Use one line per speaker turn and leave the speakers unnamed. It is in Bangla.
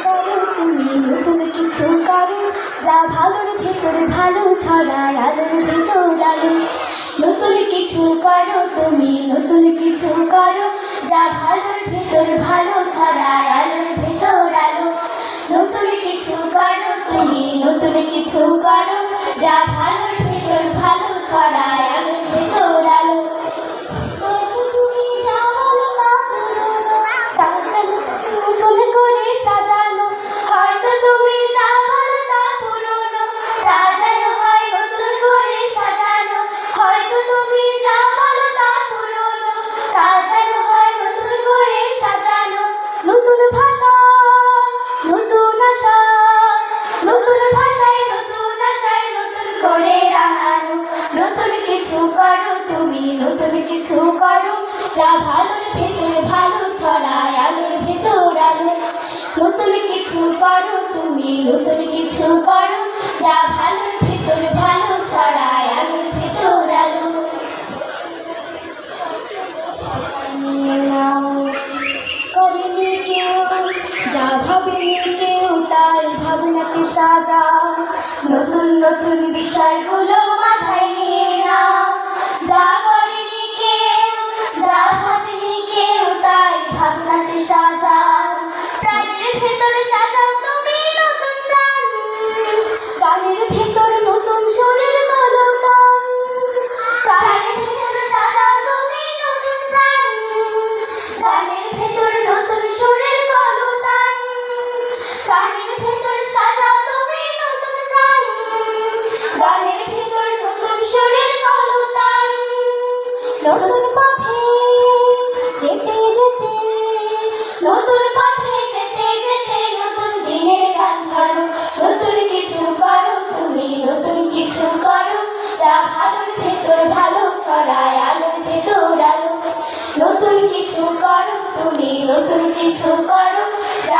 করো তুমি নতুন কিছু করো, যা ভালোর ভেতরে ভালো ছড়ায় আলোর ভেতর আলো। নতুন কিছু করো তুমি নতুন কিছু করো, যা ভালোর ভেতরে ভালো ছড়ায় আলোর ভেতর আলো। নতুন কিছু করো তুমি নতুন কিছু করো, যা ভালোর ভেতর ভালো ছড়ায় আলোর ভেতর আলো। তুমি যা বলো তা পুরনো, তা যেন নতুন করে সাজানো। হয়তো তুমি যা বলো তা পুরনো, তা যেন হয় নতুন করে সাজানো। হয়তো তুমি যা বলো তা পুরনো, তা যেন হয় নতুন করে সাজানো। নতুন ভাষা নতুন আশা, নতুন ভাষায় নতুন আশায় নতুন করে রাঙানো। নতুন কিছু করো তুমি নতুন কিছু করো, যা ভালোর ভেতরে ভালো ছড়ায় আলোর ভেতর আলো। নতুন কিছু করো তুমি নতুন কিছু করো, যা ভালোর ভেতরে ভালো ছড়ায় আলোর ভেতর আলো। করেনি কেউ যা ভাবেনি কেউ, তাই ভাবনাকে সাজাও। নতুন নতুন বিষয়গুলো মাথায় নিয়ে নাও। যা করেনি কেউ যা ভাবেনি কেউ, তাই ভাবনাতে সাজাও। প্রাণের ভেতরে সাজাও তুমি নতুন প্রাণ, গানের ভেতরে নতুন সুরের কলতান। প্রাণের ভেতরে সাজাও তুমি নতুন প্রাণ, গানের ভেতরে নতুন সুরের কলতান। প্রাণের ভেতরে সাজাও তুমি নতুন প্রাণ, গানের ভেতরে নতুন সুরের কলতান। নতুন পথে যেতে যেতে, নতুন পথে যেতে যেতে, নতুন দিনের গান ধরো। নতুন কিছু করো তুমি নতুন কিছু করো, যা ভালোর ভেতর ভালো ছড়ায় আলোর ভেতর আলো। নতুন কিছু করো তুমি নতুন কিছু করো, যা